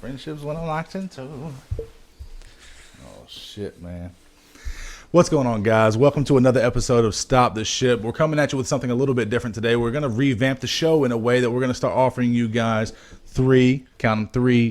Friendships when I'm locked into. Oh, shit, man. What's going on, guys? Welcome to another episode of Stop the Ship. We're coming at you with something a little bit different today. We're going to revamp the show in a way that we're going to start offering you guys three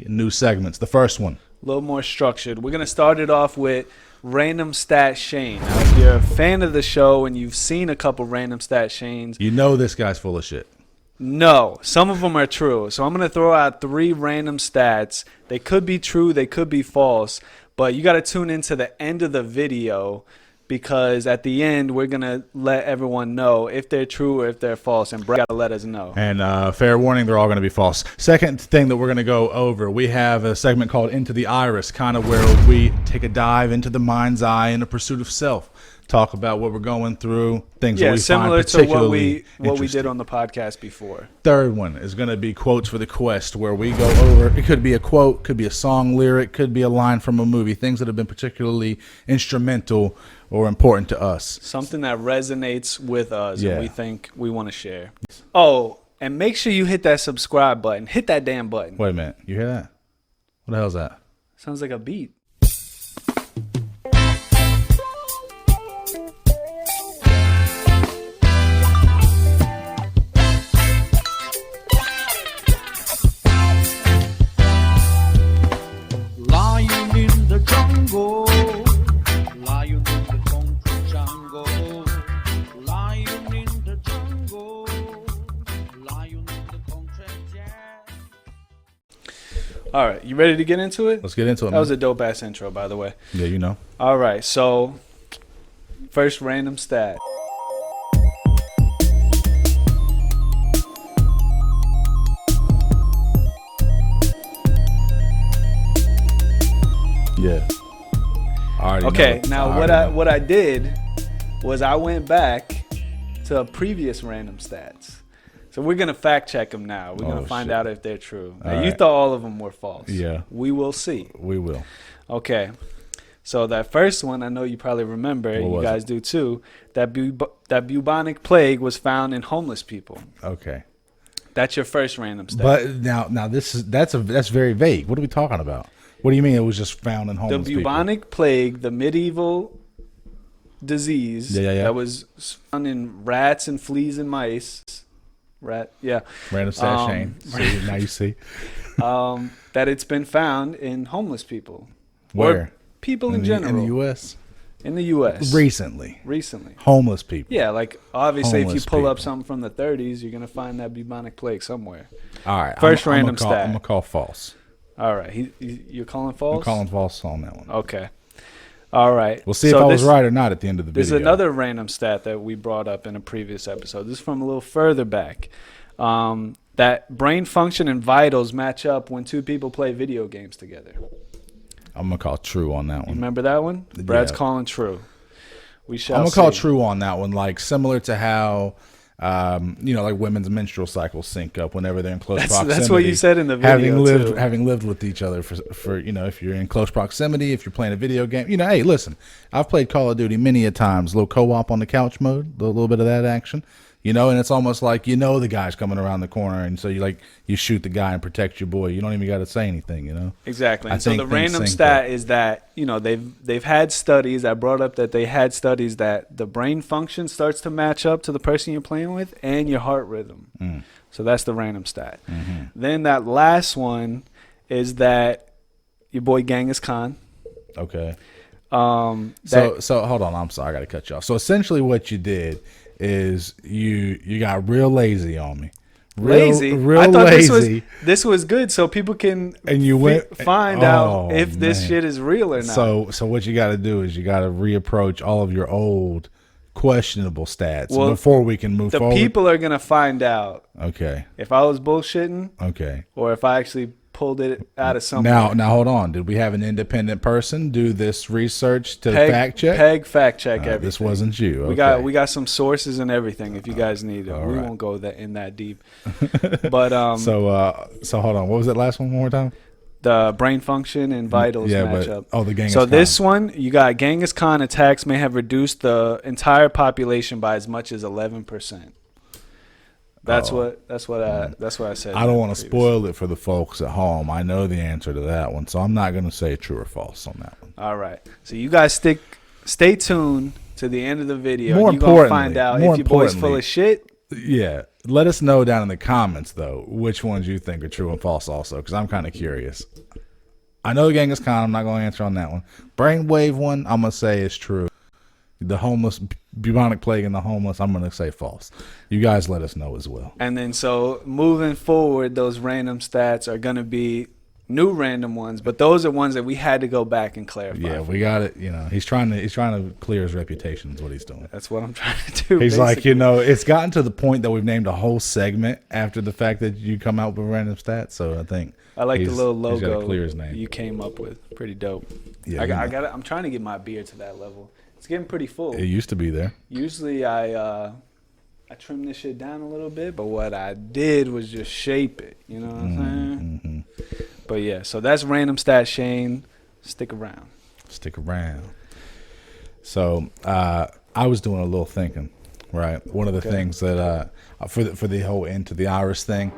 new segments. The first one, a little more structured. We're going to start it off with RandomstatShane. Now, if you're a fan of the show and you've seen a couple RandomstatShanes, you know this guy's full of shit. No, some of them are true. So I'm going to throw out three random stats. They could be true, they could be false, but you got to tune into the end of the video because at the end we're going to let everyone know if they're true or if they're false, and Brad got to let us know. And fair warning, they're all going to be false. Second thing that we're going to go over, we have a segment called Into the Iris, kind of where we take a dive into the mind's eye in the pursuit of self. Talk about what we're going through, things that we similar find particularly to what we did on the podcast before. Third one is going to be Quotes for the Quest, where we go over, it could be a quote, could be a song lyric, could be a line from a movie, things that have been particularly instrumental or important to us. Something that resonates with us and we think we want to share. Oh, and make sure you hit that subscribe button. Hit that damn button. Wait a minute. You hear that? What the hell's that? Sounds like a beat. All right, you ready to get into it? Let's get into it. That was a dope ass intro, by the way. Yeah, you know. All right, so first random stat. Yeah. Okay, now what I did was I went back to previous random stats. So we're going to fact check them now. We're going to find out if they're true. Now, you thought all of them were false. Yeah. We will see. We will. Okay. So that first one, I know you probably remember, you guys do too, that bubonic plague was found in homeless people. Okay. That's your first random stat. But now that's very vague. What are we talking about? What do you mean it was just found in homeless people? The bubonic plague, the medieval disease that was found in rats and fleas and mice. RandomstatShane. See, now you see. That it's been found in homeless people. Where? Or people in general. In the U.S.? In the U.S. Recently. Homeless people. Yeah, like obviously if you pull up something from the 30s, you're going to find that bubonic plague somewhere. All right. First random stat. I'm going to call false. All right. You're calling false? I'm calling false on that one. Okay. All right. We'll see if I was right or not at the end of the video. There's another random stat that we brought up in a previous episode. This is from a little further back. That brain function and vitals match up when two people play video games together. I'm going to call true on that one. You remember that one? Brad's calling true. We shall see. I'm going to call true on that one, like similar to how... like women's menstrual cycles sync up whenever they're in close proximity. That's what you said in the video. Having lived with each other for if you're in close proximity, if you're playing a video game, hey, listen, I've played Call of Duty many a times, little co-op on the couch mode, a little bit of that action, and it's almost like the guy's coming around the corner, and so you shoot the guy and protect your boy. You don't even got to say anything, Exactly. And so the random stat is that they've had studies that brought up that they had studies that the brain function starts to match up to the person you're playing with and your heart rhythm. So that's the random stat. Mm-hmm. Then that last one is that your boy Genghis Khan. Okay. So hold on. I'm sorry, I got to cut you off. So essentially, what you did is you got real lazy on me. I thought this was good, so people can find out if this shit is real or not. So what you got to do is you got to reapproach all of your old questionable stats before we can move forward. The people are gonna find out. Okay. If I was bullshitting. Okay. Or if I actually pulled it out of somewhere. Now hold on. Did we have an independent person do this research to fact check? Peg fact check everything. This wasn't you. Okay. We got some sources and everything. If you guys need it, we won't go in that deep. But so hold on. What was that last one more time? The brain function and vitals match up. The Genghis Khan. This one, you got Genghis Khan attacks may have reduced the entire population by as much as 11%. That's what I said. I don't want to spoil it for the folks at home. I know the answer to that one, so I'm not going to say true or false on that one. All right. So you guys stay tuned to the end of the video. You're going to find out if your boy's full of shit. Yeah. Let us know down in the comments, though, which ones you think are true and false also, because I'm kind of curious. I know Genghis Khan. I'm not going to answer on that one. Brainwave one, I'm going to say is true. The homeless, bubonic plague and the homeless, I'm going to say false. You guys let us know as well. And then so moving forward, those random stats are going to be new random ones, but those are ones that we had to go back and clarify. Yeah, we got it. You know, he's trying to clear his reputation is what he's doing. That's what I'm trying to do. He's basically. Like, you know, it's gotten to the point that we've named a whole segment after the fact that you come out with random stats. So I think I like the little logo he's gotta clear his name. You came up with. Pretty dope. Yeah, I got it. I'm trying to get my beer to that level. It's getting pretty full. It used to be there. Usually I trimmed this shit down a little bit, but what I did was just shape it. You know what I'm saying? Mm-hmm. But yeah, so that's Random Stat Shane. Stick around. Stick around. So I was doing a little thinking, right? One of the things that for the whole Into the Iris thing.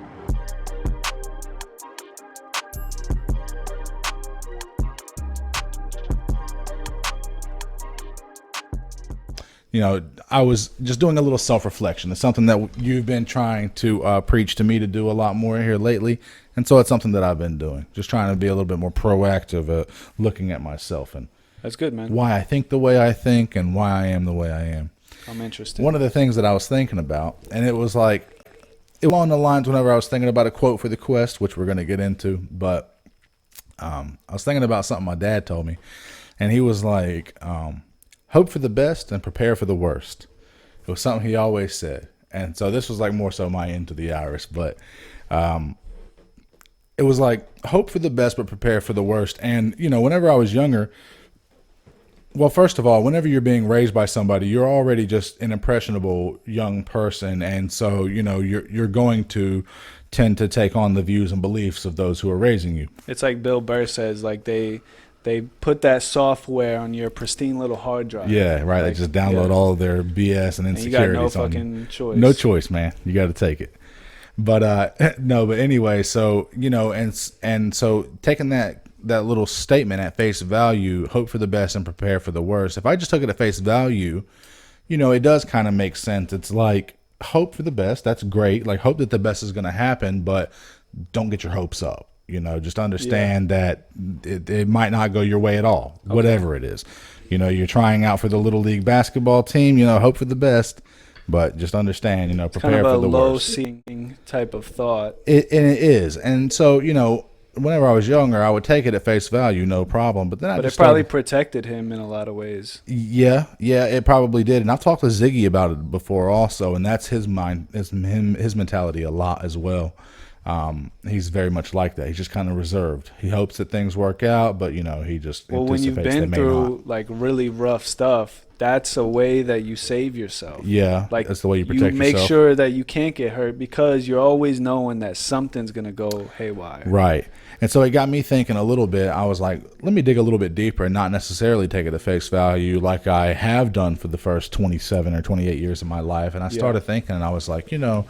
You know, I was just doing a little self-reflection. It's something that you've been trying to preach to me to do a lot more here lately. And so it's something that I've been doing. Just trying to be a little bit more proactive, looking at myself and that's good, man. Why I think the way I think and why I am the way I am. I'm interested. One of the things that I was thinking about, and it was like, it was along the lines whenever I was thinking about a quote for the quest, which we're going to get into. But I was thinking about something my dad told me. And he was like, hope for the best and prepare for the worst. It was something he always said. And so this was like more so my Into the Iris, but it was like hope for the best but prepare for the worst. And you know, whenever I was younger, well, first of all, whenever you're being raised by somebody, you're already just an impressionable young person, and so you know you're going to tend to take on the views and beliefs of those who are raising you. It's like Bill Burr says, like they put that software on your pristine little hard drive. Yeah, right. Like, they just download all of their BS and insecurities. And you got no fucking choice. No choice, man. You got to take it. But no. But anyway, so you know, and so taking that little statement at face value, hope for the best and prepare for the worst. If I just took it at face value, you know, it does kind of make sense. It's like hope for the best. That's great. Like hope that the best is going to happen, but don't get your hopes up. You know, just understand that it might not go your way at all, whatever it is. You know, you're trying out for the Little League basketball team, you know, hope for the best, but just understand, you know, prepare for the worst. Kind of a low-seeing type of thought. And it is. And so, you know, whenever I was younger, I would take it at face value, no problem. But then I just probably protected him in a lot of ways. Yeah, it probably did. And I've talked to Ziggy about it before also, and that's his mentality a lot as well. He's very much like that. He's just kind of reserved. He hopes that things work out, but you know, he just when you've been through like really rough stuff, that's a way that you save yourself. Yeah, like that's the way you protect yourself. You make sure that you can't get hurt because you're always knowing that something's gonna go haywire. Right. And so it got me thinking a little bit. I was like, let me dig a little bit deeper and not necessarily take it at face value like I have done for the first 27 or 28 years of my life. And I started thinking, and I was like, you know,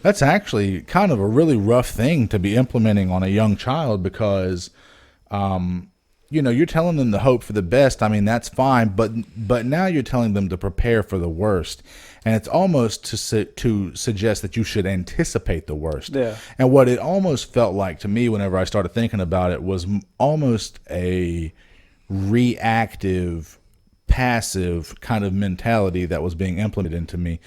that's actually kind of a really rough thing to be implementing on a young child because, you know, you're telling them to hope for the best. I mean, that's fine. But now you're telling them to prepare for the worst. And it's almost to suggest that you should anticipate the worst. Yeah. And what it almost felt like to me whenever I started thinking about it was almost a reactive, passive kind of mentality that was being implemented into me.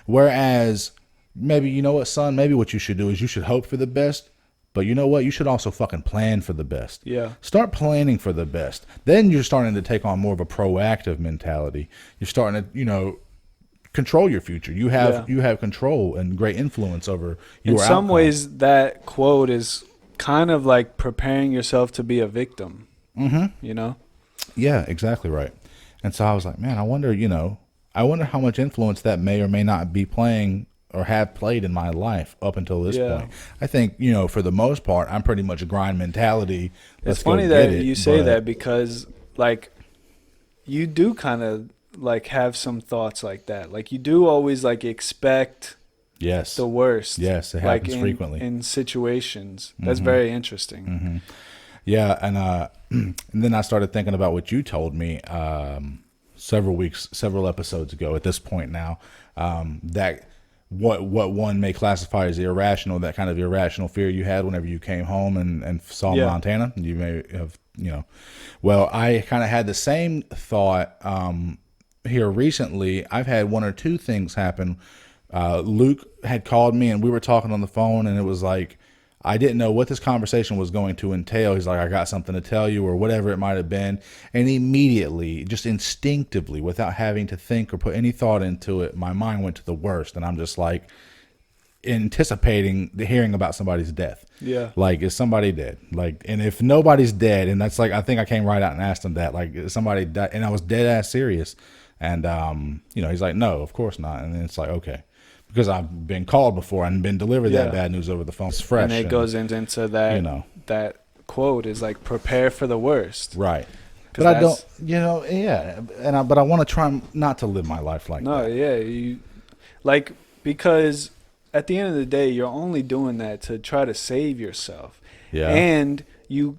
Whereas maybe, you know what, son, maybe what you should do is you should hope for the best. But you know what? You should also fucking plan for the best. Yeah. Start planning for the best. Then you're starting to take on more of a proactive mentality. You're starting to, you know, control your future. You have control and great influence over your outcome. In some ways, that quote is kind of like preparing yourself to be a victim. Mm-hmm. You know? Yeah, exactly right. And so I was like, man, I wonder how much influence that may or may not be playing or have played in my life up until this point. I think, you know, for the most part, I'm pretty much a grind mentality. It's funny that you say that because, like, you do kind of, like, have some thoughts like that. Like, you do always, like, expect Yes. the worst. Yes, it happens like frequently. In situations. That's very interesting. Mm-hmm. Yeah, and then I started thinking about what you told me several episodes ago. At this point now, that what one may classify as irrational, that kind of irrational fear you had whenever you came home and saw Montana. You may have, well, I kind of had the same thought here recently. I've had one or two things happen. Luke had called me and we were talking on the phone, and it was like, I didn't know what this conversation was going to entail. He's like, I got something to tell you, or whatever it might have been. And immediately, just instinctively, without having to think or put any thought into it, my mind went to the worst. And I'm just like anticipating hearing about somebody's death. Yeah. Like, is somebody dead? Like, and if nobody's dead, and that's like, I think I came right out and asked him that, like, is somebody died? And I was dead ass serious. And, he's like, no, of course not. And then it's like, okay. Because I've been called before and been delivered that bad news over the phone. It's fresh. And it goes into that, that quote is like, prepare for the worst. Right. But I don't, but I want to try not to live my life like that. No, yeah. Because at the end of the day, you're only doing that to try to save yourself. Yeah. And your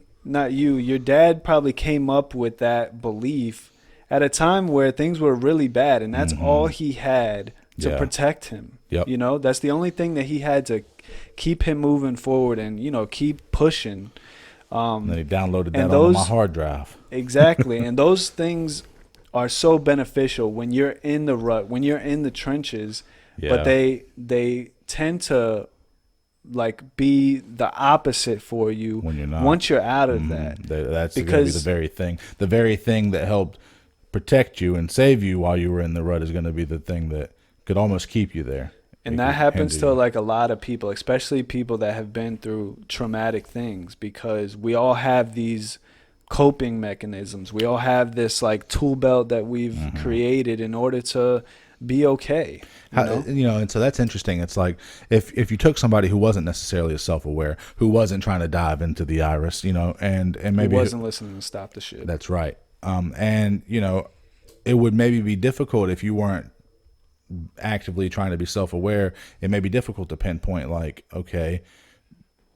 dad probably came up with that belief at a time where things were really bad, and that's all he had to protect him. Yep. That's the only thing that he had to keep him moving forward and, keep pushing. And then he downloaded that on my hard drive. Exactly. And those things are so beneficial when you're in the rut, when you're in the trenches, but they tend to like be the opposite for you when you're not. Once you're out of that. That's going to be the very thing that helped protect you and save you while you were in the rut is going to be the thing that could almost keep you there. And that happens to like a lot of people, especially people that have been through traumatic things, because we all have these coping mechanisms. We all have this like tool belt that we've created in order to be okay. And so that's interesting. It's like if you took somebody who wasn't necessarily as self-aware, who wasn't trying to dive into the iris, and maybe who wasn't listening to Stop the Shit. That's right. And it would maybe be difficult if you weren't actively trying to be self-aware. It may be difficult to pinpoint, like, okay,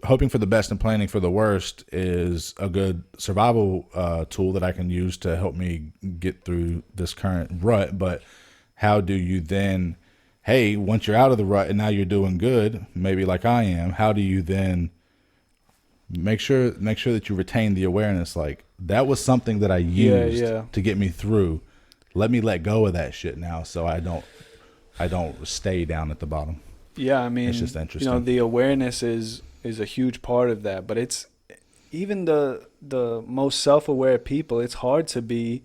hoping for the best and planning for the worst is a good survival tool that I can use to help me get through this current rut. But how do you then, hey, once you're out of the rut and now you're doing good, maybe like I am, how do you then make sure that you retain the awareness? Like, that was something that I used to get me through. Let me let go of that shit now, so I don't stay down at the bottom. Yeah, I mean, it's just interesting. The awareness is a huge part of that, but it's even the most self-aware people, it's hard to be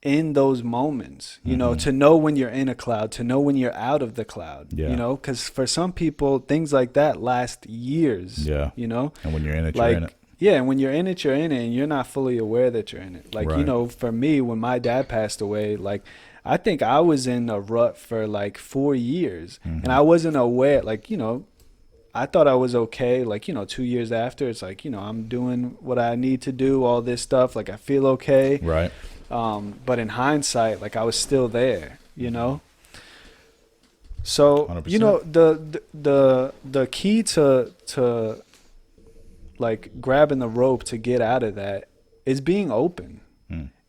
in those moments, to know when you're in a cloud, to know when you're out of the cloud, because for some people, things like that last years, and when you're in it, like, you're in it. Yeah, and when you're in it, and you're not fully aware that you're in it. Like, right. For me, when my dad passed away, like, I think I was in a rut for like 4 years, and I wasn't aware, like, I thought I was okay. Like, 2 years after, it's like, I'm doing what I need to do, all this stuff. Like, I feel okay. Right. But in hindsight, like, I was still there, So, 100%. The key to like grabbing the rope to get out of that is being open.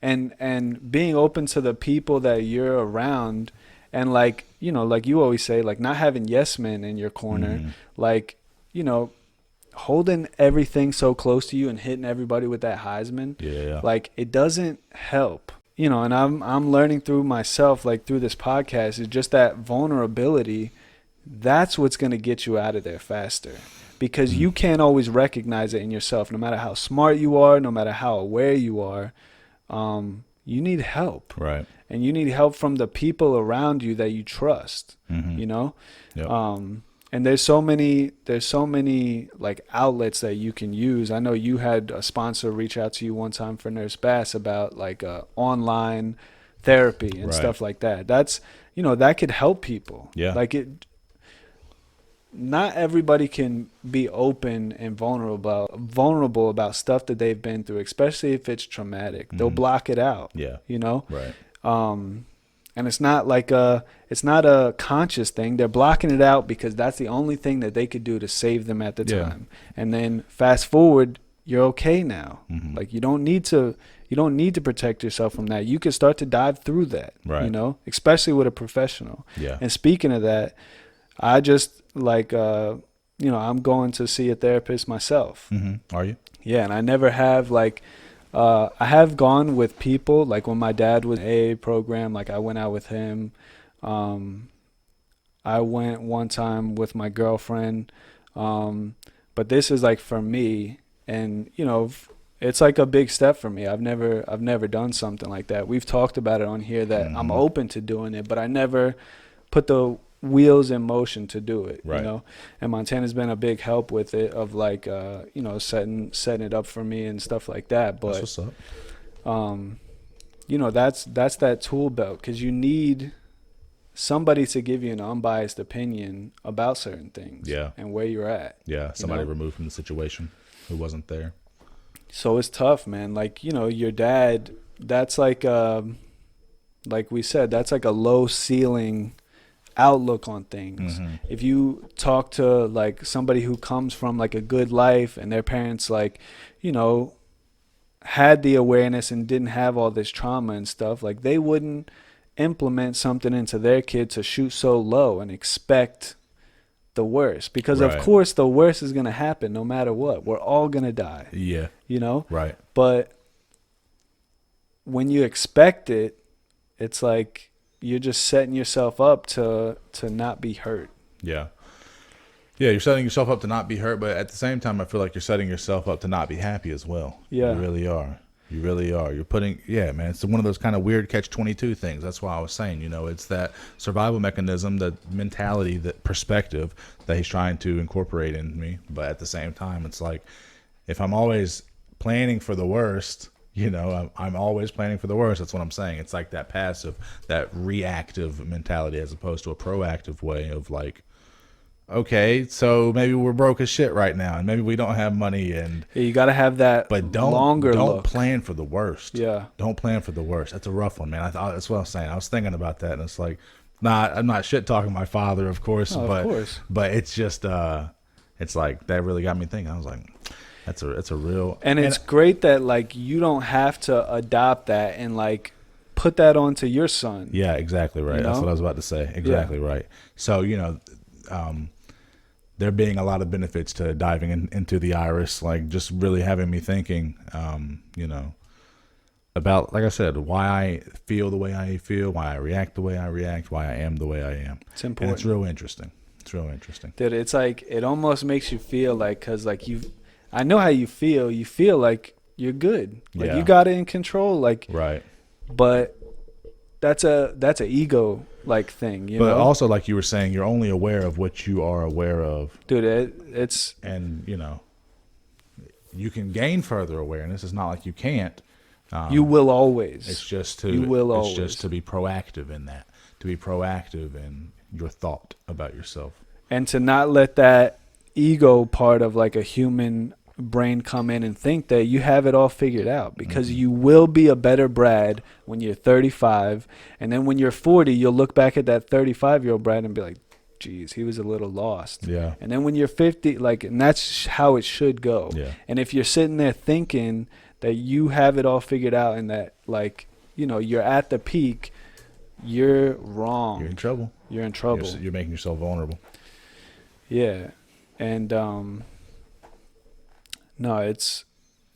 And being open to the people that you're around, and like like you always say, like, not having yes men in your corner, like, holding everything so close to you and hitting everybody with that Heisman, like, it doesn't help. And I'm learning through myself, like through this podcast, is just that vulnerability. That's what's going to get you out of there faster, because you can't always recognize it in yourself, no matter how smart you are, no matter how aware you are. You need help, right? And you need help from the people around you that you trust. And there's so many like outlets that you can use. I know you had a sponsor reach out to you one time for Nurse Bass about like online therapy and stuff like that. That's that could help people. Like, not everybody can be open and vulnerable about stuff that they've been through, especially if it's traumatic. They'll block it out. Right. And it's not a conscious thing. They're blocking it out because that's the only thing that they could do to save them at the time. And then fast forward, you're okay now. Like you don't need to protect yourself from that. You can start to dive through that, you know, especially with a professional. Yeah. And speaking of that, I just like, you know, I'm going to see a therapist myself. Are you? Yeah. And I never have like, I have gone with people, like when my dad was in an AA program, like I went out with him. I went one time with my girlfriend. But this is like for me, and you know, it's like a big step for me. I've never done something like that. We've talked about it on here that I'm open to doing it, but I never put the wheels in motion to do it, you know. And Montana's been a big help with it, of like you know, setting it up for me and stuff like that. But that's what's up. you know, that's that tool belt, because you need somebody to give you an unbiased opinion about certain things, and where you're at. Somebody removed from the situation who wasn't there. So it's tough, man. Like, you know, your dad, that's like we said, that's like a low ceiling outlook on things. If you talk to like somebody who comes from like a good life and their parents, like, you know, had the awareness and didn't have all this trauma and stuff, like they wouldn't implement something into their kid to shoot so low and expect the worst, because of course the worst is going to happen no matter what. We're all going to die. You know? But when you expect it, it's like you're just setting yourself up to not be hurt. You're setting yourself up to not be hurt, but at the same time I feel like you're setting yourself up to not be happy as well. You really are. You're putting, man, it's one of those kind of weird catch-22 things. That's why I was saying, you know, it's that survival mechanism, the mentality, the perspective that he's trying to incorporate in me. But at the same time, it's like, if I'm always planning for the worst, you know, I'm always planning for the worst. That's what I'm saying. It's like that passive, that reactive mentality, as opposed to a proactive way of like, okay, so maybe we're broke as shit right now, and maybe we don't have money, and you got to have that. But don't look. Plan for the worst. Don't plan for the worst. That's a rough one, man. That's what I was saying. I was thinking about that, and it's like, I'm not shit talking my father, of course, but it's just, it's like that really got me thinking. I was like, it's a real, and it's great that like you don't have to adopt that and like put that onto your son. Yeah, exactly right. You know? That's what I was about to say. Exactly right. So you know. There being a lot of benefits to diving into the iris, like just really having me thinking, you know, about, like I said, why I feel the way I feel, why I react the way I react, why I am the way I am. It's important. And it's real interesting. Dude, it's like, it almost makes you feel like, cause like I know how you feel like you're good. Like you got it in control. Like, but that's a ego like thing, you know. But also, like you were saying, you're only aware of what you are aware of, dude. It's and you know, you can gain further awareness. It's not like you can't. You will always. It's just to be proactive in that, to be proactive in your thought about yourself, and to not let that ego part of like a human brain come in and think that you have it all figured out, because you will be a better Brad when you're 35, and then when you're 40 you'll look back at that 35-year-old Brad and be like, geez, he was a little lost. And then when you're 50, like, and that's how it should go. And if you're sitting there thinking that you have it all figured out and that, like, you know, you're at the peak, you're wrong. You're in trouble. You're making yourself vulnerable. And no,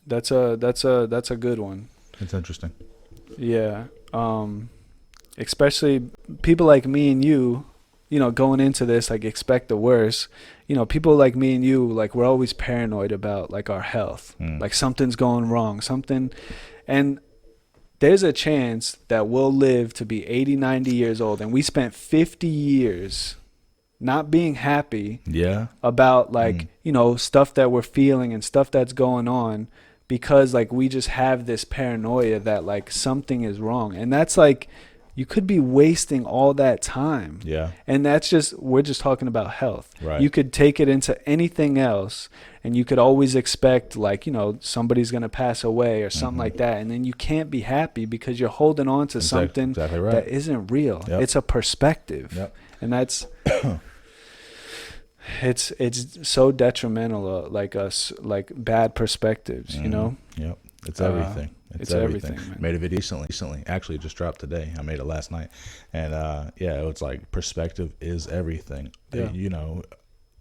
that's a good one. It's interesting. Especially people like me and you know, going into this, like, expect the worst. You know, people like me and you, like, we're always paranoid about like our health. Like something's going wrong, and there's a chance that we'll live to be 80, 90 years old, and we spent 50 years not being happy about like, you know, stuff that we're feeling and stuff that's going on, because like we just have this paranoia that like something is wrong. And that's like, you could be wasting all that time. Yeah. And we're just talking about health. Right. You could take it into anything else, and you could always expect, like, somebody's going to pass away or something like that. And then you can't be happy because you're holding on to something exactly right. that isn't real. Yep. It's a perspective. Yep. And that's, it's so detrimental, like bad perspectives, Yep. It's everything. It's everything, man. Made a video recently. Actually, it just dropped today. I made it last night, and it's like perspective is everything. Yeah.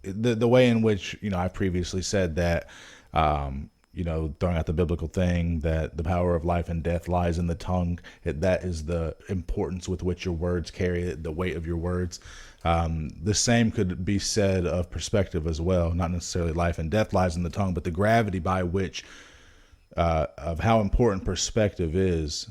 The way in which I previously said that, throwing out the biblical thing that the power of life and death lies in the tongue. That is the importance with which your words carry, the weight of your words. The same could be said of perspective as well. Not necessarily life and death lies in the tongue, but the gravity by which. Of how important perspective is,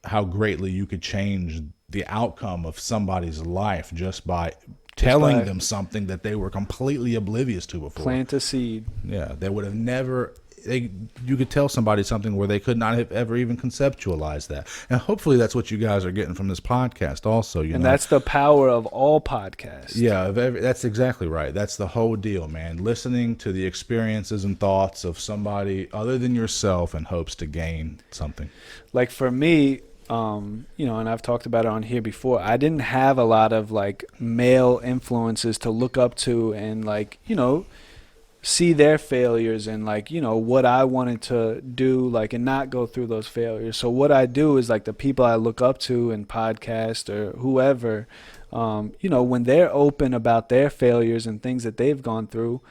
how greatly you could change the outcome of somebody's life just by telling them something that they were completely oblivious to before. Plant a seed. Yeah, they would have never. You could tell somebody something where they could not have ever even conceptualized that. And hopefully that's what you guys are getting from this podcast also. And that's the power of all podcasts. Yeah, that's exactly right. That's the whole deal, man. Listening to the experiences and thoughts of somebody other than yourself in hopes to gain something. Like for me, and I've talked about it on here before, I didn't have a lot of like male influences to look up to and like, see their failures and like, what I wanted to do, like, and not go through those failures. So what I do is like the people I look up to in podcast or whoever, when they're open about their failures and things that they've gone through,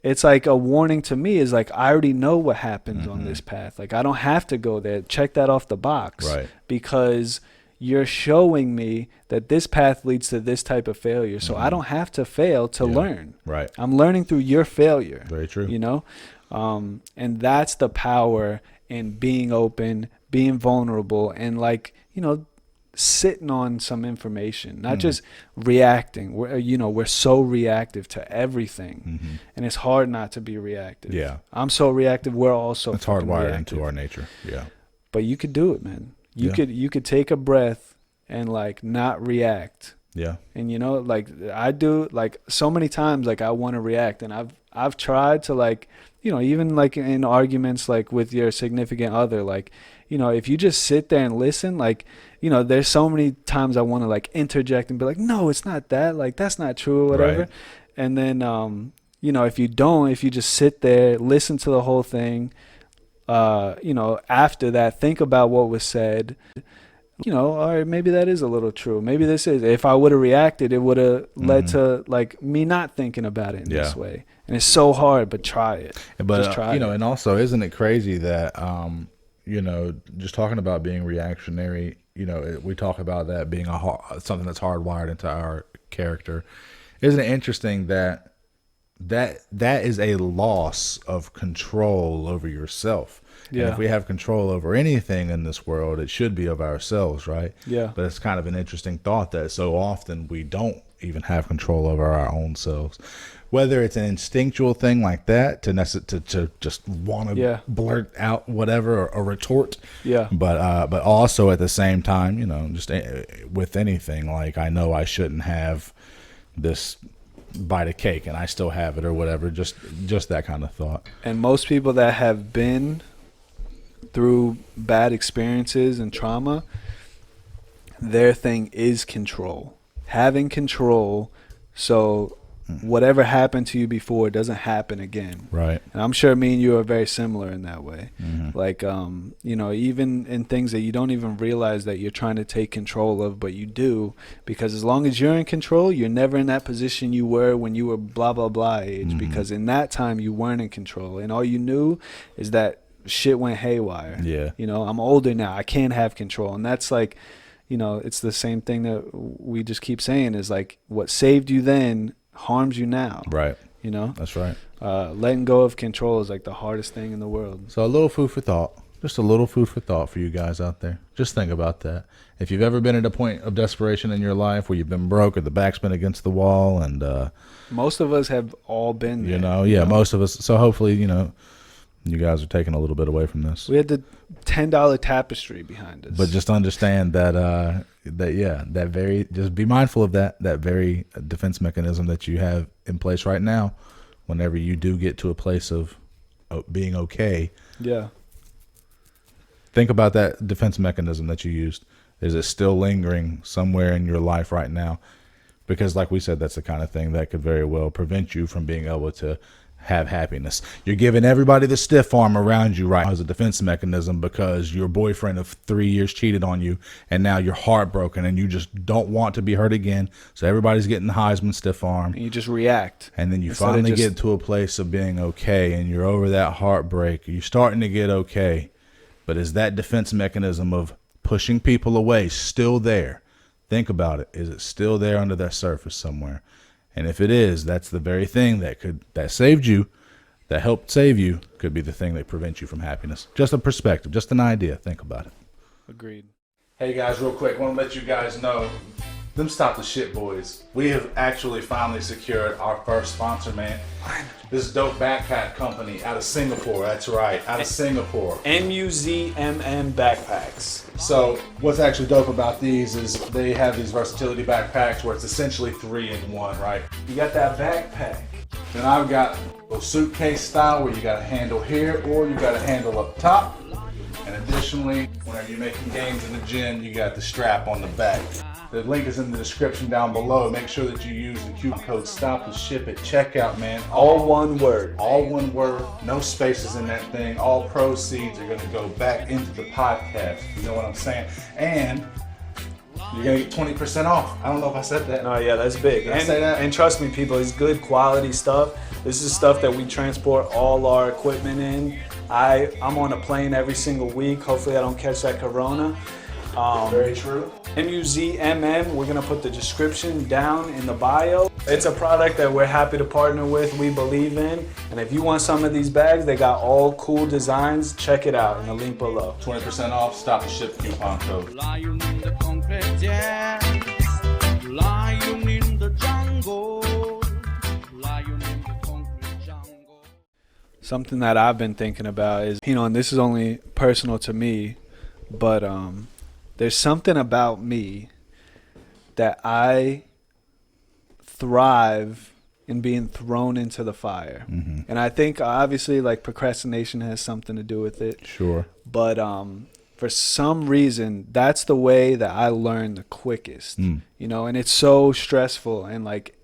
it's like a warning to me is like, I already know what happens on this path. Like, I don't have to go there. Check that off the box. Right. Because you're showing me that this path leads to this type of failure. So I don't have to fail to learn. Right. I'm learning through your failure. Very true. And that's the power in being open, being vulnerable, and like, sitting on some information, not just reacting. We're so reactive to everything, and it's hard not to be reactive. Yeah. I'm so reactive. We're also it's hardwired reactive. into our nature. Yeah. But you could do it, man. You could take a breath and like not react. Yeah. And like I do, like so many times, like I want to react, and I've tried to like, even like in arguments like with your significant other, like, if you just sit there and listen, like, there's so many times I want to like interject and be like, no, it's not that, like that's not true or whatever. Right. And then if you just sit there, listen to the whole thing, after that, think about what was said, all right, maybe that is a little true. Maybe this is, if I would have reacted, it would have led to like me not thinking about it in this way. And it's so hard, but try it. But, just try it. And also, isn't it crazy that, just talking about being reactionary, we talk about that being something that's hardwired into our character. Isn't it interesting that is a loss of control over yourself? Yeah. And if we have control over anything in this world, it should be of ourselves, right? Yeah. But it's kind of an interesting thought that so often we don't even have control over our own selves. Whether it's an instinctual thing like that to just want to blurt out whatever or retort, but also at the same time, just with anything, like I know I shouldn't have this bite of cake and I still have it or whatever, just that kind of thought. And most people that have been through bad experiences and trauma, their thing is control, having control, so whatever happened to you before doesn't happen again. Right. And I'm sure me and you are very similar in that way. Like, even in things that you don't even realize that you're trying to take control of, but you do, because as long as you're in control, you're never in that position you were when you were blah, blah, blah age, because in that time you weren't in control. And all you knew is that shit went haywire. Yeah. I'm older now. I can't have control. And that's like, it's the same thing that we just keep saying is like what saved you then harms you now. Right. That's right. Letting go of control is like the hardest thing in the world. So a little food for thought. Just a little food for thought for you guys out there. Just think about that. If you've ever been at a point of desperation in your life where you've been broke or the back's been against the wall, and most of us have all been there. Most of us. So hopefully, You guys are taking a little bit away from this. We had the $10 tapestry behind us. But just understand that just be mindful of that very defense mechanism that you have in place right now. Whenever you do get to a place of being okay, yeah, think about that defense mechanism that you used. Is it still lingering somewhere in your life right now? Because like we said, that's the kind of thing that could very well prevent you from being able to have happiness. You're giving everybody the stiff arm around you right now as a defense mechanism because your boyfriend of 3 years cheated on you, and now you're heartbroken and you just don't want to be hurt again. So everybody's getting the Heisman stiff arm. And you just react. And then you finally get to a place of being okay, and you're over that heartbreak. You're starting to get okay. But is that defense mechanism of pushing people away still there? Think about it. Is it still there under that surface somewhere? And if it is, that's the very thing that saved you, that helped save you, could be the thing that prevents you from happiness. Just a perspective, just an idea. Think about it. Agreed. Hey guys, real quick, want to let you guys know, them Stop the Shit boys. We have actually finally secured our first sponsor, man. This dope backpack company out of Singapore. That's right, out of Singapore. MUZMM backpacks. So what's actually dope about these is they have these versatility backpacks where it's essentially 3-in-1, right? You got that backpack. Then I've got a suitcase style where you got a handle here or you got a handle up top. And additionally, whenever you're making gains in the gym, you got the strap on the back. The link is in the description down below. Make sure that you use the coupon code STOP-THE-SHIP at checkout, man. All one word. All one word. No spaces in that thing. All proceeds are going to go back into the podcast. You know what I'm saying? And you're going to get 20% off. I don't know if I said that. No, yeah, that's big. Did I say that? And trust me, people, it's good quality stuff. This is stuff that we transport all our equipment in. I'm on a plane every single week. Hopefully I don't catch that corona. Very true. MUZMM, we're going to put the description down in the bio. It's a product that we're happy to partner with, we believe in. And if you want some of these bags, they got all cool designs. Check it out in the link below. 20% off, Stop the Ship coupon code. Lion in the concrete dance, lion in the jungle, lion in the concrete jungle. Something that I've been thinking about is, and this is only personal to me, but there's something about me that I thrive in being thrown into the fire. Mm-hmm. And I think obviously like procrastination has something to do with it. Sure. But for some reason, that's the way that I learn the quickest, and it's so stressful and like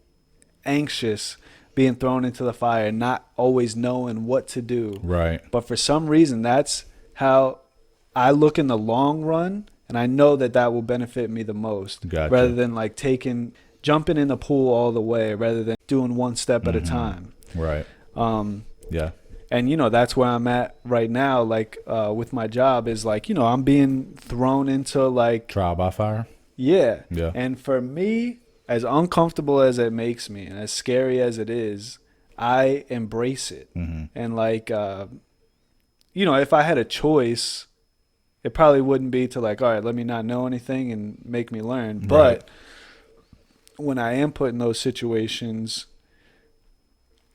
anxious being thrown into the fire, not always knowing what to do. Right. But for some reason, that's how I look in the long run. And I know that will benefit me the most. Gotcha. Rather than like jumping in the pool all the way, rather than doing one step at a time. Right. Yeah. And that's where I'm at right now. Like with my job is like I'm being thrown into like trial by fire. Yeah. Yeah. And for me, as uncomfortable as it makes me, and as scary as it is, I embrace it. Mm-hmm. And like if I had a choice, it probably wouldn't be to like, all right, let me not know anything and make me learn. Right. But when I am put in those situations,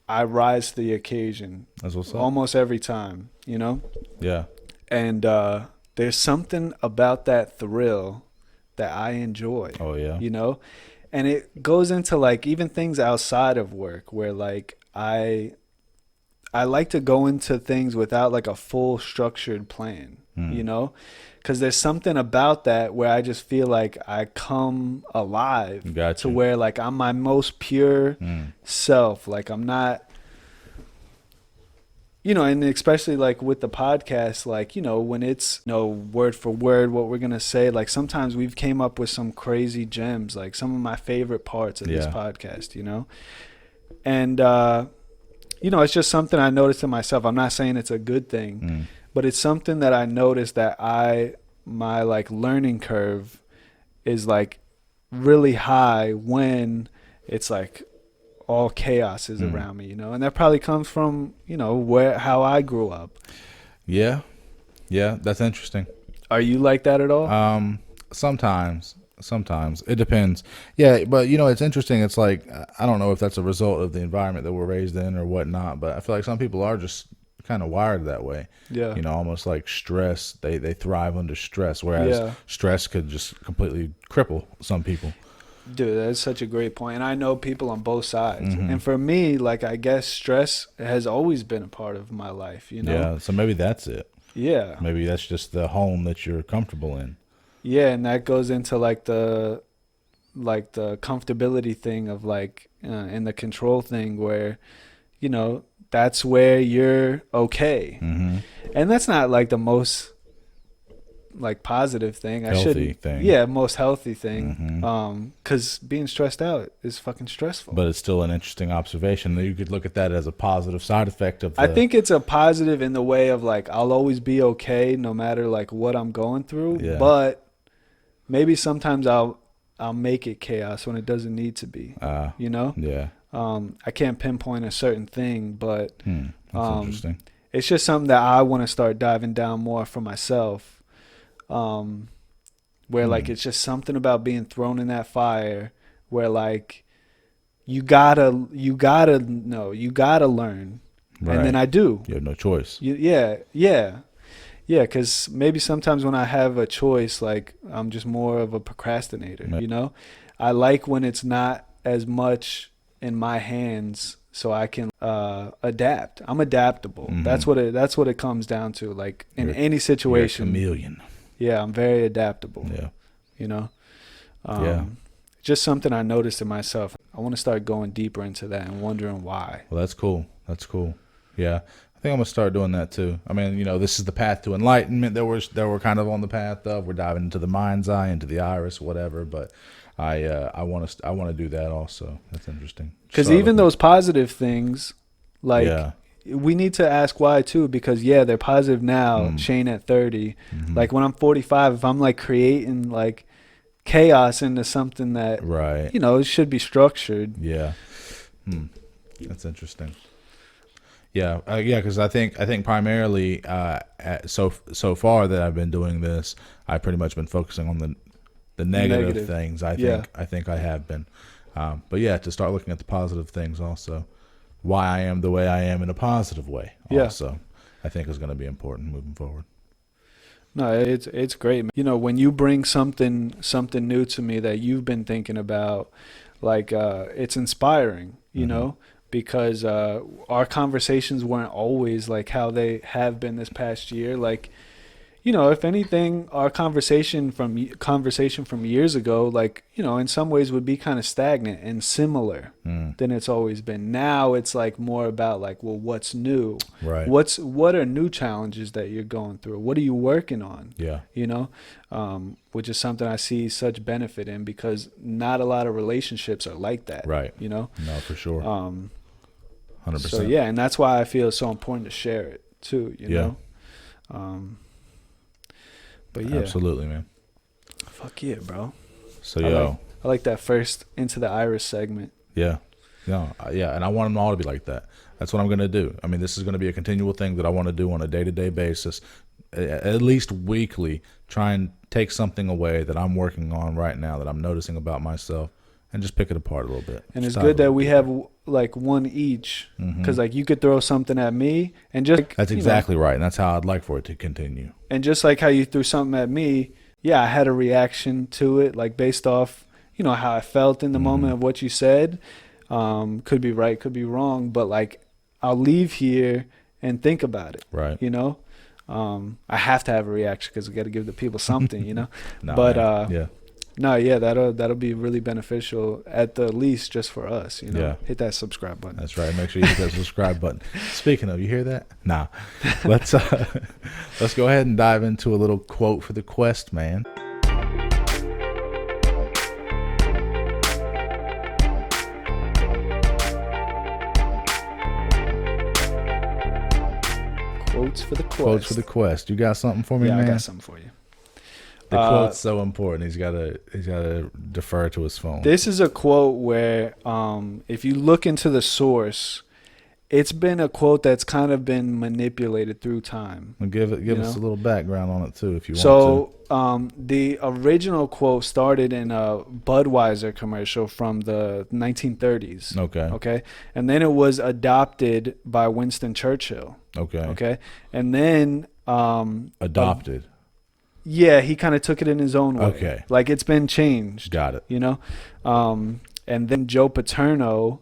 I rise to the occasion. That's what's up. Almost every time, Yeah. And there's something about that thrill that I enjoy. Oh, yeah. And it goes into like even things outside of work where like I like to go into things without like a full structured plan. Because there's something about that where I just feel like I come alive. Gotcha. To where like I'm my most pure self. Like I'm not, and especially like with the podcast, like, when it's word for word what we're going to say, like sometimes we've came up with some crazy gems, like some of my favorite parts of this podcast, and, it's just something I noticed in myself. I'm not saying it's a good thing. But it's something that I noticed that my like learning curve is like really high when it's like all chaos is around me, and that probably comes from, how I grew up. Yeah. Yeah. That's interesting. Are you like that at all? Sometimes it depends. Yeah. But it's interesting. It's like, I don't know if that's a result of the environment that we're raised in or whatnot, but I feel like some people are just kind of wired that way. Yeah. You know, almost like stress. They thrive under stress, whereas stress could just completely cripple some people. Dude, that's such a great point. And I know people on both sides. And for me, like, I guess stress has always been a part of my life, you know? Yeah, so maybe that's it. Yeah. Maybe that's just the home that you're comfortable in. Yeah, and that goes into like the comfortability thing of like and the control thing where, you know, that's where you're okay. And that's not like the most like positive thing. Healthy thing. Yeah, most healthy thing. Because being stressed out is fucking stressful. But it's still an interesting observation. You could look at that as a positive side effect of I think it's a positive in the way of like I'll always be okay no matter like what I'm going through. Yeah. But maybe sometimes I'll make it chaos when it doesn't need to be. You know? Yeah. I can't pinpoint a certain thing, but That's interesting. It's just something that I want to start diving down more for myself. Where like it's just something about being thrown in that fire where like you gotta know, you gotta learn. Right. And then I do. You have no choice. Yeah, because maybe sometimes when I have a choice, like I'm just more of a procrastinator, you know? I like when it's not as much in my hands so I can adapt. I'm adaptable. That's what it comes down to. Like in any situation. You're a chameleon. Yeah, I'm very adaptable. Yeah. You know? Yeah. Just something I noticed in myself. I want to start going deeper into that and wondering why. Well, that's cool. That's cool. Yeah. I think I'm gonna start doing that too. I mean, you know, this is the path to enlightenment that we're kind of on the path of. We're diving into the mind's eye, into the iris, whatever. But I want to do that also. That's interesting. Because even those positive things, like we need to ask why too. Because they're positive now. Shane at 30, like when I'm 45, if I'm like creating like chaos into something that you know, it should be structured. Yeah. That's interesting. Yeah, because I think primarily so far that I've been doing this, I've pretty much been focusing on the negative things. I think I have been, but to start looking at the positive things also, why I am the way I am in a positive way. Also, I think is going to be important moving forward. No, it's great, man. You know, when you bring something new to me that you've been thinking about, like it's inspiring. You know. Because our conversations weren't always like how they have been this past year. Like, you know, if anything, our conversation from years ago, like, you know, in some ways would be kind of stagnant and similar than it's always been. Now it's like more about like, well, what's new? Right. What are new challenges that you're going through? What are you working on? Yeah. You know, which is something I see such benefit in because not a lot of relationships are like that. Right. You know? No, for sure. 100%. So and that's why I feel it's so important to share it too, you know? But absolutely, man. Fuck yeah, bro. So I like that first Into the Iris segment. Yeah. No, and I want them all to be like that. That's what I'm going to do. I mean, this is going to be a continual thing that I want to do on a day-to-day basis, at least weekly, try and take something away that I'm working on right now that I'm noticing about myself and just pick it apart a little bit. And it's good that we have like one each because like you could throw something at me and just that's exactly right, and that's how I'd like for it to continue. And just like how you threw something at me, I had a reaction to it, like based off how I felt in the moment of what you said. Could be right, could be wrong, but like I'll leave here and think about it. Right. I have to have a reaction because we got to give the people something. That'll be really beneficial at the least just for us. Hit that subscribe button. That's right. Make sure you hit that subscribe button. Speaking of, you hear that? Nah. Let's go ahead and dive into a little quote for the quest, man. Quotes for the quest. Quotes for the quest. You got something for me, man? I got something for you. The quote's so important. He's got to defer to his phone. This is a quote where if you look into the source, it's been a quote that's kind of been manipulated through time. And give us a little background on it too, if you want So the original quote started in a Budweiser commercial from the 1930s. to. Okay. And then it was adopted by Winston Churchill. Okay. And then Adopted. yeah, he kind of took it in his own way. Okay. Like it's been changed. Got it. You know? And then Joe Paterno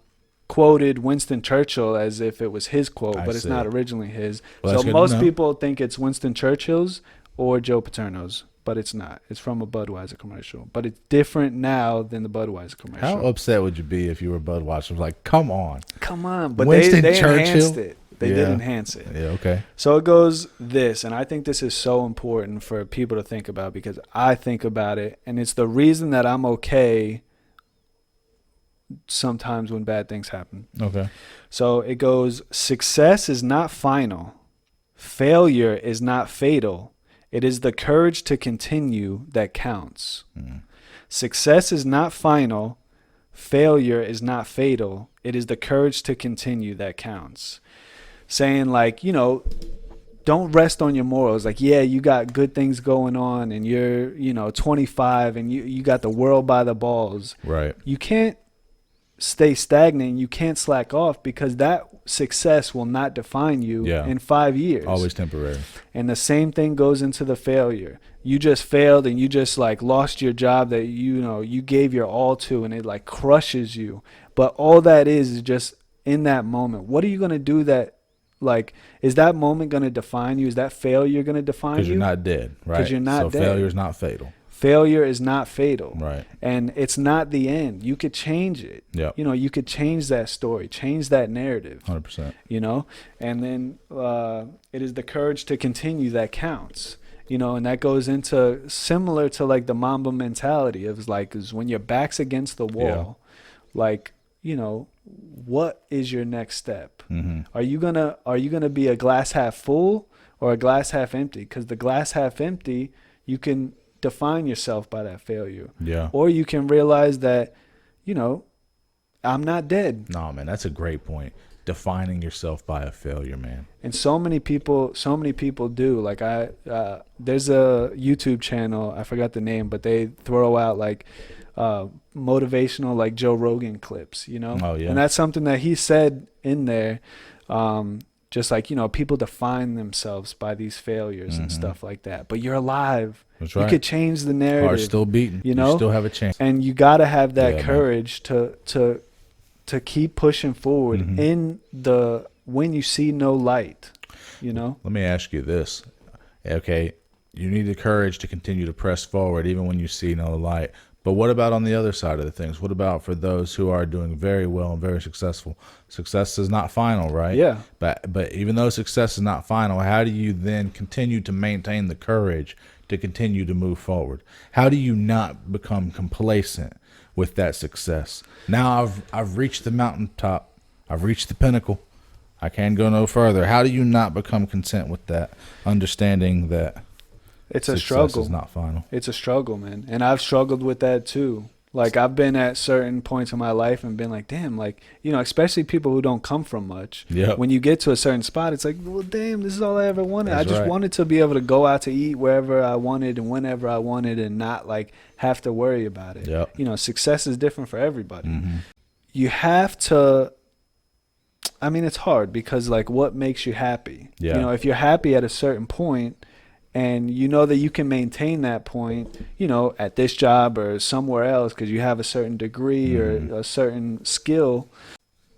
quoted Winston Churchill as if it was his quote, but it's not originally his. Well, so most people think it's Winston Churchill's or Joe Paterno's, but it's not. It's from a Budweiser commercial, but it's different now than the Budweiser commercial. How upset would you be if you were Budweiser? Like, come on. But Winston they Churchill? enhanced it. They did enhance it. Yeah, okay. So it goes this, and I think this is so important for people to think about because I think about it, and it's the reason that I'm okay sometimes when bad things happen. Okay. So it goes, success is not final. Failure is not fatal. It is the courage to continue that counts. Success is not final. Failure is not fatal. It is the courage to continue that counts. Saying like, you know, don't rest on your morals. Like, yeah, you got good things going on and you're, you know, 25 and you got the world by the balls. Right. You can't stay stagnant. You can't slack off because that success will not define you in 5 years. Always temporary. And the same thing goes into the failure. You just failed and you just like lost your job that you know you gave your all to, and it like crushes you. But all that is just in that moment. What are you going to do that, like, is that moment going to define you? Is that failure going to define you? Because you're not dead, right? Because you're not dead. So failure is not fatal. Failure is not fatal. Right. And it's not the end. You could change it. Yeah. You know, you could change that story, change that narrative. 100%. You know, and then it is the courage to continue that counts. You know, and that goes into similar to like the Mamba mentality of like, is when your back's against the wall, like, you know, what is your next step? Mm-hmm. Are you gonna be a glass half full or a glass half empty? Because the glass half empty, you can define yourself by that failure. Yeah. Or you can realize that, you know, I'm not dead. No, man, that's a great point. Defining yourself by a failure, man. And so many people do. Like there's a YouTube channel, I forgot the name, but they throw out like motivational like Joe Rogan clips, you know? Oh, yeah. And that's something that he said in there. Just like, you know, people define themselves by these failures and stuff like that. But you're alive. That's right. You could change the narrative. Heart's still beating. You know? You still have a chance. And you got to have that Yeah, courage to keep pushing forward in the when you see no light, you know? Let me ask you this. Okay, you need the courage to continue to press forward even when you see no light. But what about on the other side of the things? What about for those who are doing very well and very successful? Success is not final, right? Yeah. But even though success is not final, how do you then continue to maintain the courage to continue to move forward? How do you not become complacent with that success? Now I've reached the mountaintop. I've reached the pinnacle. I can't go no further. How do you not become content with that, understanding that it's a success struggle. is not final? It's a struggle, man. And I've struggled with that too. Like I've been at certain points in my life and been like, damn, like, you know, especially people who don't come from much. Yep. When you get to a certain spot, it's like, well, damn, this is all I ever wanted. That's I just right. wanted to be able to go out to eat wherever I wanted and whenever I wanted and not like have to worry about it. Yep. You know, success is different for everybody. Mm-hmm. You have to, I mean, it's hard because like what makes you happy? Yeah. You know, if you're happy at a certain point, and you know that you can maintain that point, you know, at this job or somewhere else because you have a certain degree or a certain skill.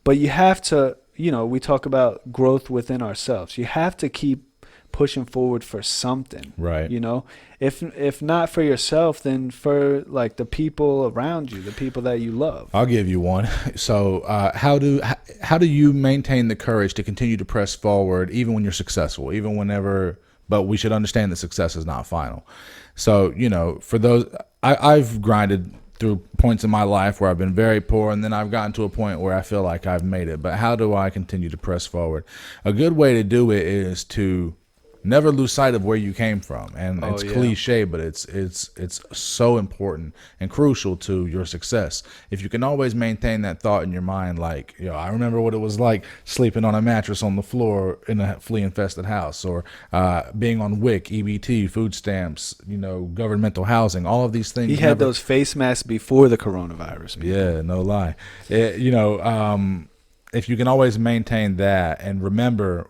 But you have to, you know, we talk about growth within ourselves. You have to keep pushing forward for something. Right. You know, if not for yourself, then for like the people around you, the people that you love. I'll give you one. So how do you maintain the courage to continue to press forward even when you're successful, even whenever... But we should understand that success is not final. So, you know, for those, I've grinded through points in my life where I've been very poor, and then I've gotten to a point where I feel like I've made it. But how do I continue to press forward? A good way to do it is to never lose sight of where you came from. And it's yeah. cliche, but it's so important and crucial to your success. If you can always maintain that thought in your mind, like, I remember what it was like sleeping on a mattress on the floor in a flea-infested house, or being on WIC, EBT, food stamps, governmental housing, all of these things. He had those face masks before the coronavirus. Man. Yeah, no lie. If you can always maintain that and remember,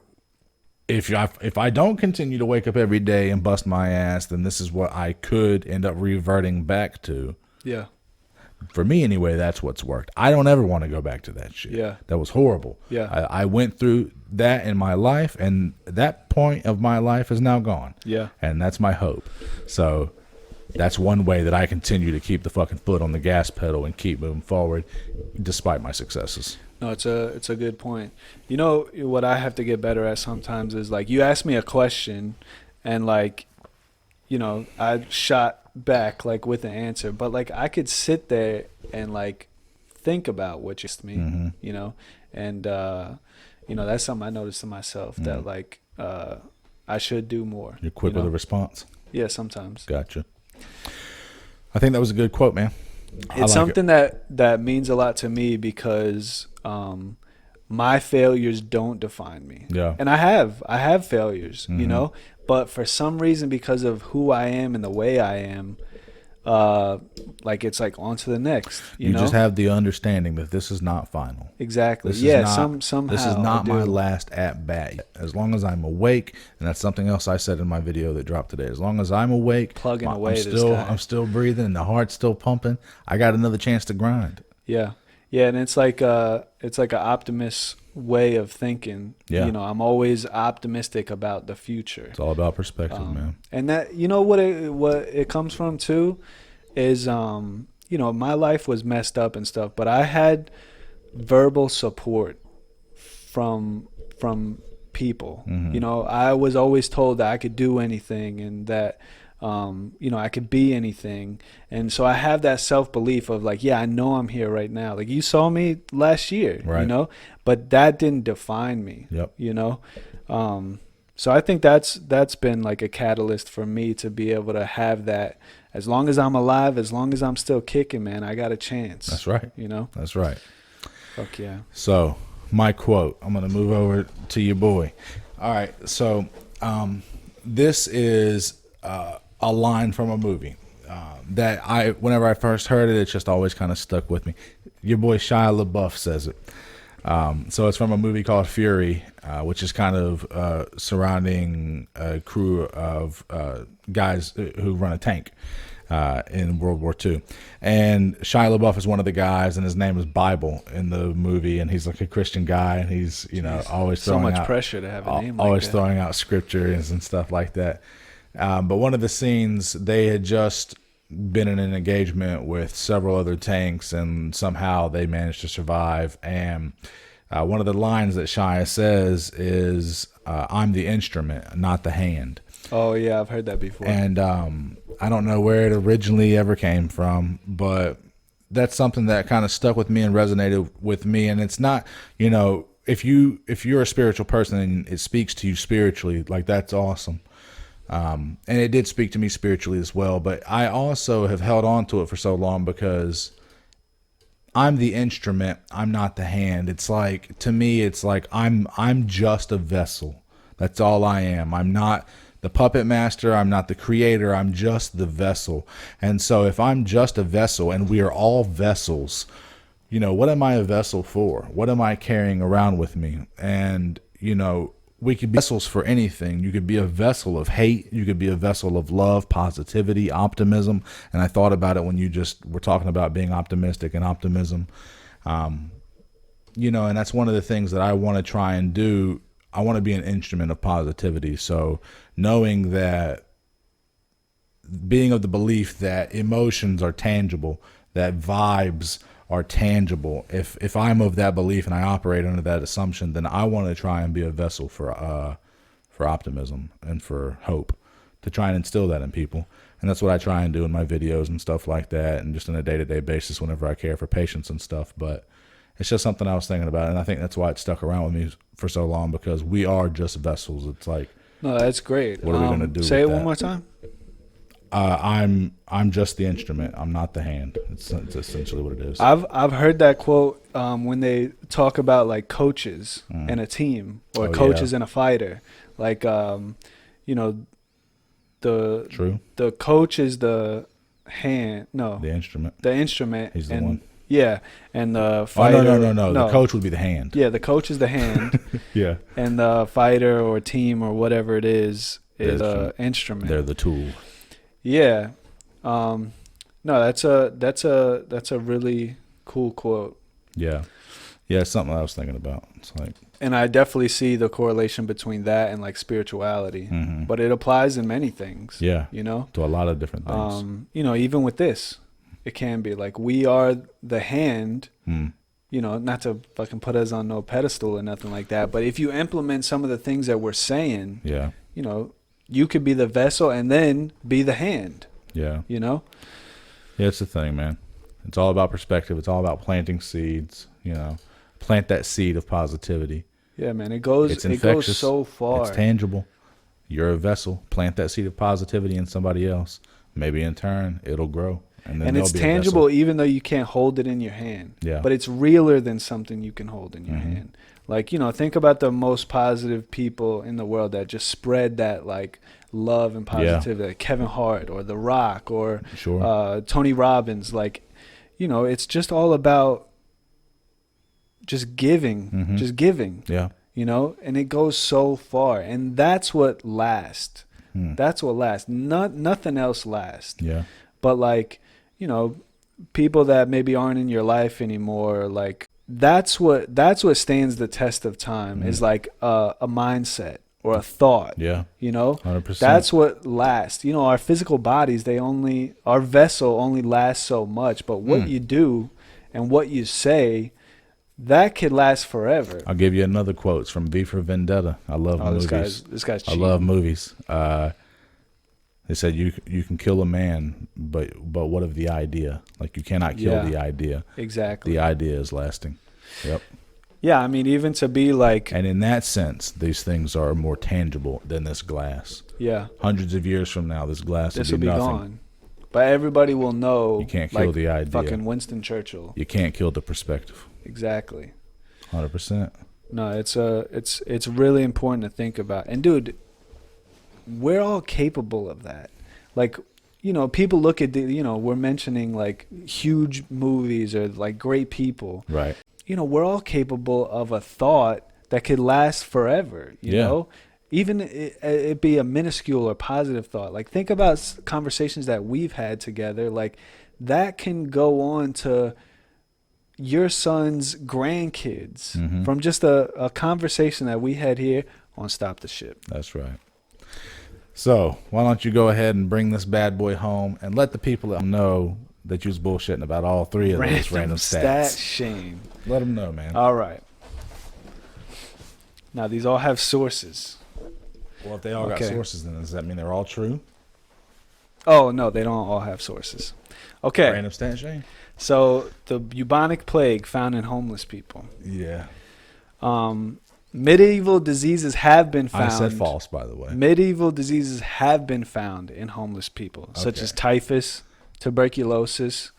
if I don't continue to wake up every day and bust my ass, then this is what I could end up reverting back to. Yeah. For me, anyway, that's what's worked. I don't ever want to go back to that shit. Yeah. That was horrible. Yeah. I went through that in my life, and that point of my life is now gone. Yeah. And that's my hope. So that's one way that I continue to keep the fucking foot on the gas pedal and keep moving forward despite my successes. No, it's a good point. What I have to get better at sometimes is, like, you ask me a question and, like, I shot back, like, with an answer, but, like, I could sit there and, like, think about what you asked me, and that's something I noticed in myself, that, like, I should do more. You're quick with a response? Yeah, sometimes. Gotcha. I think that was a good quote, man. It's something that means a lot to me because my failures don't define me. Yeah. And I have failures, but for some reason, because of who I am and the way I am, like, it's like on to the next. You know? Just have the understanding that this is not final. Exactly. Somehow this is not my last at bat. As long as I'm awake, and that's something else I said in my video that dropped today. As long as I'm awake, plugging away, I'm still breathing, and the heart's still pumping. I got another chance to grind. Yeah, and it's like an optimist way of thinking. Yeah. I'm always optimistic about the future. It's all about perspective, man. And that, what it comes from too is, my life was messed up and stuff, but I had verbal support from people. I was always told that I could do anything and that I could be anything, and so I have that self-belief of, like, I know I'm here right now. Like, you saw me last year, right. But that didn't define me. Yep. So I think that's been like a catalyst for me to be able to have that. As long as I'm alive, as long as I'm still kicking, man, I got a chance. That's right. That's right. Fuck yeah. So my quote, I'm going to move over to your boy. All right. So this is a line from a movie that whenever I first heard it, it just always kind of stuck with me. Your boy Shia LaBeouf says it. So it's from a movie called Fury, which is kind of surrounding a crew of guys who run a tank in World War II. And Shia LaBeouf is one of the guys, and his name is Bible in the movie, and he's like a Christian guy, and he's always throwing so much out, pressure to have a name like always that. throwing out scriptures and stuff like that. But one of the scenes, they had just been in an engagement with several other tanks, and somehow they managed to survive. And one of the lines that Shia says is, "I'm the instrument, not the hand." Oh yeah, I've heard that before. And I don't know where it originally ever came from, but that's something that kind of stuck with me and resonated with me. And it's not, if you're a spiritual person and it speaks to you spiritually, like, that's awesome. And it did speak to me spiritually as well, but I also have held on to it for so long because I'm the instrument, I'm not the hand. It's like, to me, it's like I'm just a vessel. That's all I am. I'm not the puppet master, I'm not the creator, I'm just the vessel. And so if I'm just a vessel, and we are all vessels, what am I a vessel for? What am I carrying around with me? And we could be vessels for anything. You could be a vessel of hate. You could be a vessel of love, positivity, optimism. And I thought about it when you just were talking about being optimistic and optimism. And that's one of the things that I want to try and do. I want to be an instrument of positivity. So knowing that, being of the belief that emotions are tangible, that vibes are tangible. If I'm of that belief and I operate under that assumption, then I want to try and be a vessel for optimism and for hope, to try and instill that in people. And that's what I try and do in my videos and stuff like that, and just on a day-to-day basis whenever I care for patients and stuff. But it's just something I was thinking about, and I think that's why it stuck around with me for so long, because we are just vessels. It's like, No, that's great. What are we gonna do? Say with it that? one more time. I'm just the instrument. I'm not the hand. It's essentially what it is. I've heard that quote when they talk about like coaches in a team or coaches in a fighter. Like you know, the coach is the hand. No, the instrument. The instrument. He's the one. Yeah, and the fighter. Oh, no. The coach would be the hand. Yeah, the coach is the hand. Yeah. And the fighter or team or whatever it is the instrument. They're the tool. Yeah. No, that's a really cool quote. Yeah. Yeah, it's something I was thinking about. It's like, and I definitely see the correlation between that and like spirituality. But it applies in many things. Yeah. You know? To a lot of different things. You know, even with this, it can be like we are the hand, you know, not to fucking put us on no pedestal or nothing like that. But if you implement some of the things that we're saying, you know, you could be the vessel and then be the hand. Yeah. You know? Yeah, it's the thing, man. It's all about perspective. It's all about planting seeds, you know. Plant that seed of positivity. Yeah, man. It goes so far. It's tangible. You're a vessel. Plant that seed of positivity in somebody else. Maybe in turn, it'll grow. And it's tangible even though you can't hold it in your hand. Yeah. But it's realer than something you can hold in your hand. Like, you know, think about the most positive people in the world that just spread that, like, love and positivity. Like Kevin Hart or The Rock or Tony Robbins. Like, you know, it's just all about just giving. Just giving. Yeah. You know? And it goes so far. And that's what lasts. That's what lasts. Nothing else lasts. Yeah. But, like, you know, people that maybe aren't in your life anymore, like, that's what stands the test of time is like a mindset or a thought. Yeah. You know? 100%. That's what lasts. You know, our physical bodies, our vessel only lasts so much, but what you do and what you say, that could last forever. I'll give you another quote. It's from V for Vendetta. I love movies. This guy's I cheating. love movies. They said you can kill a man, but what of the idea? Like, you cannot kill the idea. Exactly. The idea is lasting. Yep. Yeah, I mean, even to be like... And in that sense, these things are more tangible than this glass. Yeah. Hundreds of years from now, this glass will be nothing. Gone. But everybody will know... You can't kill the idea. Fucking Winston Churchill. You can't kill the perspective. Exactly. 100%. No, it's really important to think about. And, dude... we're all capable of that. Like, you know, people look at we're mentioning like huge movies or like great people. Right. You know, we're all capable of a thought that could last forever, you know? Even it be a minuscule or positive thought. Like, think about conversations that we've had together. Like, that can go on to your son's grandkids from just a conversation that we had here on Stop the Ship. That's right. So, why don't you go ahead and bring this bad boy home and let the people know that you was bullshitting about all three of those random stats. Shane. Let them know, man. All right. Now, these all have sources. Well, if they all got sources, then does that mean they're all true? Oh, no, they don't all have sources. Okay. Random stat, Shane? So, the bubonic plague found in homeless people. Yeah. Medieval diseases have been found. I said false, by the way. Medieval diseases have been found in homeless people, such as typhus, tuberculosis.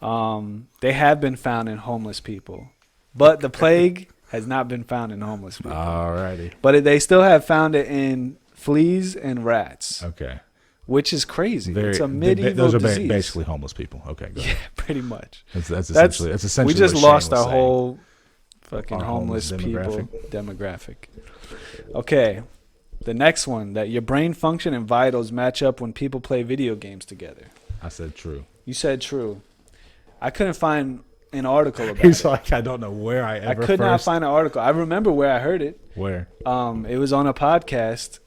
They have been found in homeless people. But the plague has not been found in homeless people. Alrighty. But they still have found it in fleas and rats. Okay. Which is crazy. It's a medieval disease. Those are basically homeless people. Okay, go ahead. Yeah, pretty much. That's essentially we just what lost Shane was our saying. whole fucking homeless people demographic. Okay. The next one, that your brain function and vitals match up when people play video games together. I said true. You said true. I couldn't find an article about He's it. like, I don't know where I could not find an article. I remember where I heard it. Where? It was on a podcast.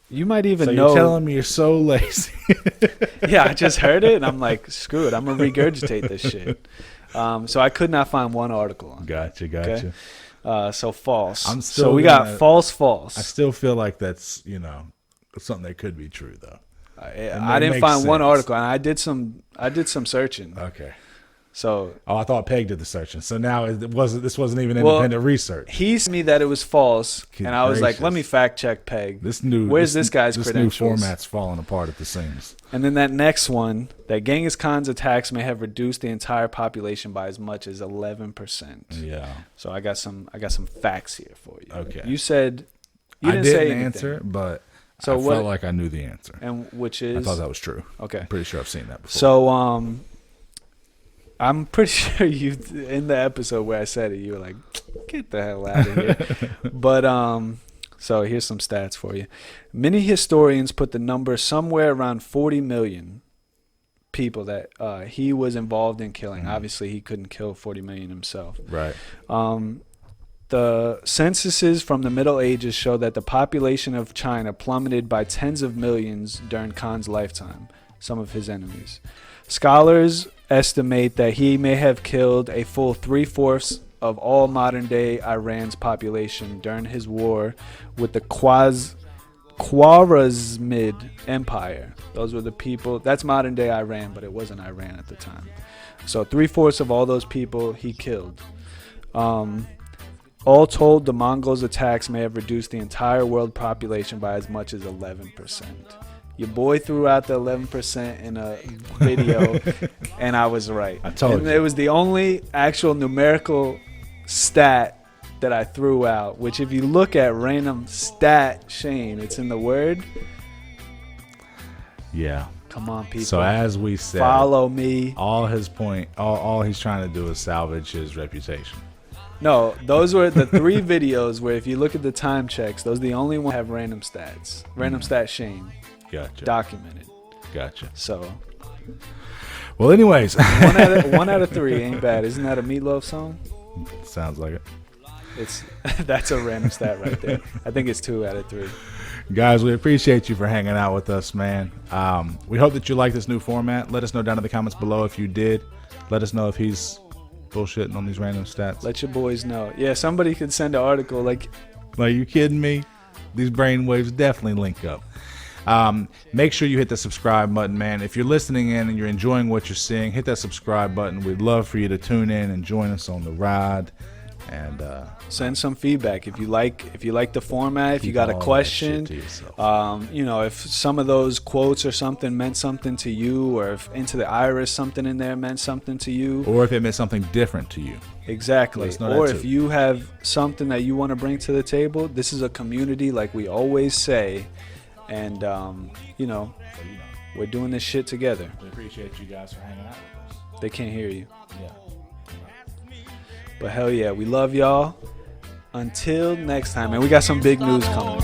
You might even know. So you're telling me you're so lazy. Yeah, I just heard it, and I'm like, screw it. I'm going to regurgitate this shit. So I could not find one article on it. Gotcha. Okay? So false. So we got false. I still feel like that's, something that could be true, though. I didn't find one article, and I did some searching. Okay. So I thought Peg did the searching. So now this wasn't even independent research. He sent me that it was false, and I was like, let me fact check Peg. Where's this guy's credentials? This new format's falling apart at the seams. And then that next one, that Genghis Khan's attacks may have reduced the entire population by as much as 11%. Yeah. So I got some facts here for you. Okay. You said you I didn't didn't say anything. answer, but So I felt like I knew the answer. And which is? I thought that was true. Okay. I'm pretty sure I've seen that before. So I'm pretty sure you in the episode where I said it, you were like, "Get the hell out of here." But so here's some stats for you. Many historians put the number somewhere around 40 million people that he was involved in killing. Obviously, he couldn't kill 40 million himself. Right. The censuses from the Middle Ages show that the population of China plummeted by tens of millions during Khan's lifetime, some of his enemies. Scholars estimate that he may have killed a full 3/4 of all modern-day Iran's population during his war with the Khwarazmid Empire. Those were the people. That's modern-day Iran, but it wasn't Iran at the time. So 3/4 of all those people he killed. All told, the Mongols' attacks may have reduced the entire world population by as much as 11%. Your boy threw out the 11% in a video, and I was right. I told you. It was the only actual numerical stat that I threw out, which if you look at RandomstatShane, it's in the word. Yeah. Come on, people. So as we said, follow me. All his point, all he's trying to do is salvage his reputation. No, those were the 3 videos where if you look at the time checks, those are the only ones that have random stats. RandomstatShane. Gotcha. Documented. Gotcha. So. Well, anyways. 1 out of 3 ain't bad. Isn't that a Meatloaf song? Sounds like it. That's a random stat right there. I think it's 2 out of 3. Guys, we appreciate you for hanging out with us, man. We hope that you like this new format. Let us know down in the comments below if you did. Let us know if he's bullshitting on these random stats. Let your boys know. Yeah, somebody could send an article like you kidding me? These brainwaves definitely link up. Make sure you hit the subscribe button, man. If you're listening in and you're enjoying what you're seeing, hit that subscribe button. We'd love for you to tune in and join us on the ride. And send some feedback if you like the format. If you got a question, if some of those quotes or something meant something to you, or if Into the Iris something in there meant something to you, or if it meant something different to you. Exactly. Or if you have something that you want to bring to the table. This is a community, like we always say, and we're doing this shit together. We appreciate you guys for hanging out with us. They can't hear you. Yeah. But hell yeah, we love y'all. Until next time, man. We got some big news coming.